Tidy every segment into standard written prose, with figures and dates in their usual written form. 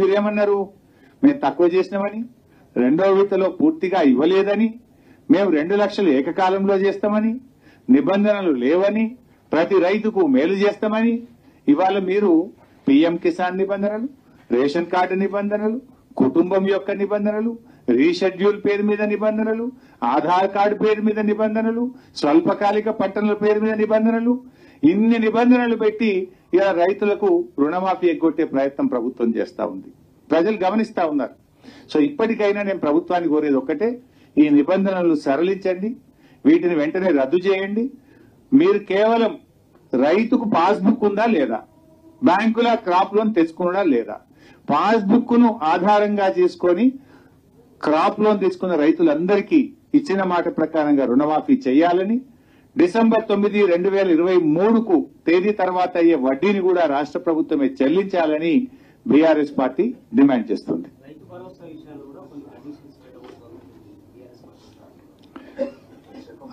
మీరేమన్నారు? మేము తక్కువ చేసినామని, రెండో విడతలో పూర్తిగా ఇవ్వలేదని, మేము 2 లక్షలు ఏకకాలంలో చేస్తామని, నిబంధనలు లేవని, ప్రతి రైతుకు మేలు చేస్తామని. ఇవాళ మీరు పీఎం కిసాన్ నిబంధనలు, రేషన్ కార్డు నిబంధనలు, కుటుంబం యొక్క నిబంధనలు, రీషెడ్యూల్ పేరు మీద నిబంధనలు, ఆధార్ కార్డు పేరు మీద నిబంధనలు, స్వల్పకాలిక పట్టణాల పేరు మీద నిబంధనలు, ఇన్ని నిబంధనలు పెట్టి ఇలా రైతులకు రుణమాఫీ ఎగ్గొట్టే ప్రయత్నం ప్రభుత్వం చేస్తా ఉంది. ప్రజలు గమనిస్తా ఉన్నారు. సో ఇప్పటికైనా నేను ప్రభుత్వాన్ని కోరేది ఒక్కటే, ఈ నిబంధనలు సరళించండి, వీటిని వెంటనే రద్దు చేయండి. మీరు కేవలం రైతుకు పాస్బుక్ ఉందా లేదా, బ్యాంకుల క్రాప్ లోన్ తెచ్చుకున్నా లేదా, పాస్బుక్ ను ఆధారంగా చేసుకొని క్రాప్ లోన్ తీసుకున్న రైతులందరికీ ఇచ్చిన మాట ప్రకారంగా రుణమాఫీ చేయాలని, డిసెంబర్ 9, 2023కు తేదీ తర్వాత అయ్యే వడ్డీని కూడా రాష్ట్ర ప్రభుత్వమే చెల్లించాలని బీఆర్ఎస్ పార్టీ డిమాండ్ చేస్తుంది.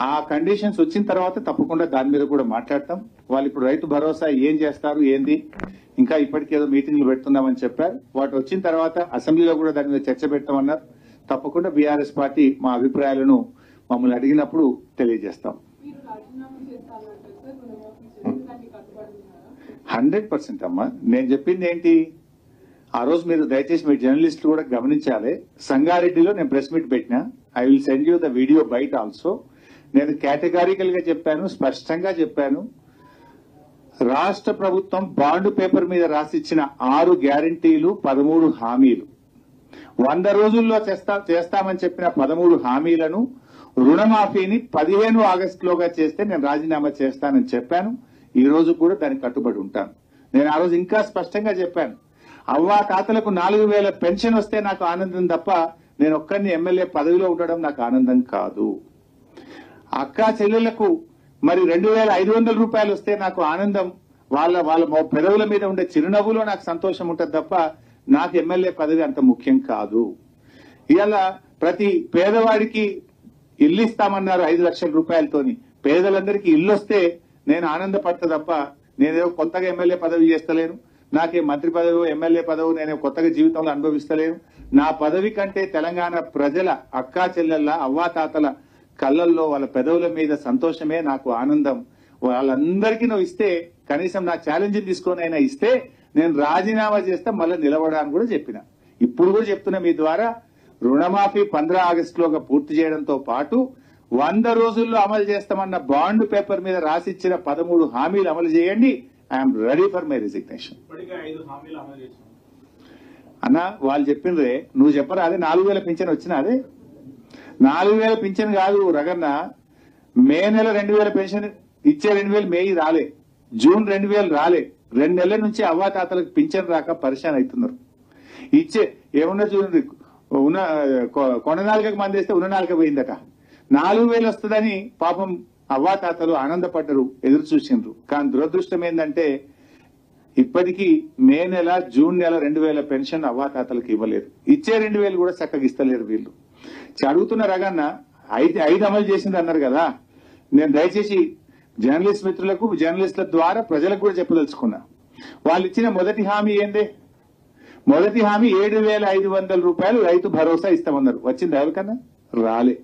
ఆ కండిషన్స్ వచ్చిన తర్వాత తప్పకుండా దాని మీద కూడా మాట్లాడతాం. వాళ్ళు ఇప్పుడు రైతు భరోసా ఏం చేస్తారు ఏంది, ఇంకా ఇప్పటికేదో మీటింగ్లు పెడుతున్నామని చెప్పారు. వాటి వచ్చిన తర్వాత అసెంబ్లీలో కూడా దాని మీద చర్చ పెట్టామన్నారు. తప్పకుండా బీఆర్ఎస్ పార్టీ మా అభిప్రాయాలను మమ్మల్ని అడిగినప్పుడు తెలియజేస్తాం. 100% అమ్మా. నేను చెప్పింది ఏంటి, ఆ రోజు మీరు దయచేసి మీ జర్నలిస్టులు కూడా గమనించాలి. సంగారెడ్డిలో నేను ప్రెస్ మీట్ పెట్టినా, I will send you the video byte also. నేను కేటగారికల్ గా చెప్పాను, స్పష్టంగా చెప్పాను. రాష్ట్ర ప్రభుత్వం బాండ్ పేపర్ మీద రాసిచ్చిన 6 గ్యారంటీలు, 13 హామీలు, 100 రోజుల్లో చేస్తామని చెప్పిన 13 హామీలను, రుణమాఫీని 15 ఆగస్టులోగా చేస్తే నేను రాజీనామా చేస్తానని చెప్పాను. ఈ రోజు కూడా దానికి కట్టుబడి ఉంటాను. నేను ఆ రోజు ఇంకా స్పష్టంగా చెప్పాను, అవ్వా తాతలకు 4000 పెన్షన్ వస్తే నాకు ఆనందం తప్ప నేను ఒక్కరిని ఎమ్మెల్యే పదవిలో ఉండడం నాకు ఆనందం కాదు. అక్కా చెల్లెళ్లకు మరి 2500 రూపాయలు వస్తే నాకు ఆనందం, వాళ్ళ పెదవుల మీద ఉండే చిరునవ్వులో నాకు సంతోషం ఉంటుంది తప్ప నాకు ఎమ్మెల్యే పదవి అంత ముఖ్యం కాదు. ఇవాళ ప్రతి పేదవాడికి ఇల్లు ఇస్తామన్నారు 5 లక్షల రూపాయలతోని. పేదలందరికీ ఇల్లు వస్తే నేను ఆనందపడతా తప్ప నేనేదో కొత్తగా ఎమ్మెల్యే పదవి చేస్తలేను, నాకే మంత్రి పదవి ఎమ్మెల్యే పదవి నేను కొత్తగా జీవితంలో అనుభవిస్తలేను. నా పదవి కంటే తెలంగాణ ప్రజల అక్కా చెల్లెళ్ళ అవ్వాతాతల కళ్ళల్లో వాళ్ళ పెదవుల మీద సంతోషమే నాకు ఆనందం. వాళ్ళందరికీ నువ్వు ఇస్తే, కనీసం నా ఛాలెంజ్ తీసుకొని అయినా ఇస్తే నేను రాజీనామా చేస్తే మళ్ళీ నిలబడాలని కూడా చెప్పిన. ఇప్పుడు కూడా చెప్తున్నా మీ ద్వారా, రుణమాఫీ 15 ఆగస్టులోగా పూర్తి చేయడంతో పాటు 100 రోజుల్లో అమలు చేస్తామన్న బాండ్ పేపర్ మీద రాసిచ్చిన 13 హామీలు అమలు చేయండి. I'm ready for my resignation. అన్న వాళ్ళు చెప్పిండ్రే, నువ్వు చెప్పరా? అదే 4000 పింఛన్ వచ్చినా, అదే 4000 పింఛన్ కాదు రగన్న. మే నెల 2000 పెన్షన్ ఇచ్చే 2000 మే రాలే, జూన్ 2000 రాలే. 2 నెలల నుంచి అవ్వాతాతలకు పింఛన్ రాక పరిశాన్ అవుతున్నారు. ఇచ్చే ఏమన్నా చూడండి, ఉన్న కొండనాలికకు మంది వేస్తే ఉన్న నాలుక పోయిందట. 4000 వస్తుందని పాపం అవ్వాతాతలు ఆనందపడ్డరు, ఎదురు చూసిండ్రు. కానీ దురదృష్టం ఏంటంటే ఇప్పటికీ మే నెల, జూన్ నెల 2000 పెన్షన్ అవ్వాతాతలకు ఇవ్వలేదు. ఇచ్చే 2000 కూడా చక్కగా ఇస్తలేరు వీళ్ళు. అడుగుతున్న రగన్న, 5 అమలు చేసింది అన్నారు కదా. నేను దయచేసి జర్నలిస్ట్ మిత్రులకు, జర్నలిస్టుల ద్వారా ప్రజలకు కూడా చెప్పదలుచుకున్నా. వాళ్ళు ఇచ్చిన మొదటి హామీ ఏందే? మొదటి హామీ 7500 రూపాయలు రైతు భరోసా ఇస్తామన్నారు. వచ్చింది ఎవరికన్నా? రాలే.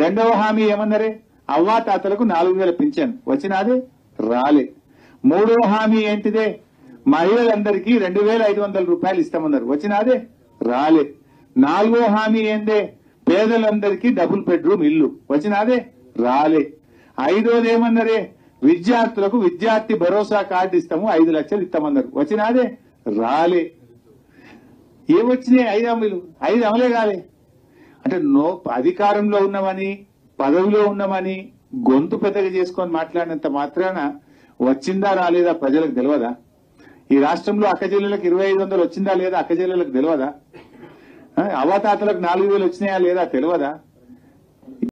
రెండవ హామీ ఏమన్నారే? అవ్వాతాతలకు 4000 పింఛన్. వచ్చినాదే? రాలే. మూడవ హామీ ఏంటిదే? మహిళలందరికీ 2500 రూపాయలు ఇస్తామన్నారు. వచ్చినాదే? రాలే. నాలుగో హామీ ఏందే? పేదలందరికీ డబుల్ బెడ్రూమ్ ఇల్లు. వచ్చినాదే? రాలే. ఐదోది ఏమన్నారే? విద్యార్థులకు విద్యార్థి భరోసా కార్డు ఇస్తాము, 5 లక్షలు ఇస్తామన్నారు. వచ్చినాదే? రాలే. ఏమొచ్చినాయి? 5 హామీలు, 5 అమలే కాలే. అంటే అధికారంలో ఉన్నామని, పదవిలో ఉన్నామని గొంతు పెద్దగా చేసుకొని మాట్లాడినంత మాత్రాన వచ్చిందా రాలేదా ప్రజలకు తెలియదా? ఈ రాష్ట్రంలో అక్కచెల్లెలకు 2500 వచ్చిందా లేదా అక్కచెల్లెలకు తెలియదా? అవ్వాతాతలకు 4000 వచ్చినాయా లేదా తెలియదా?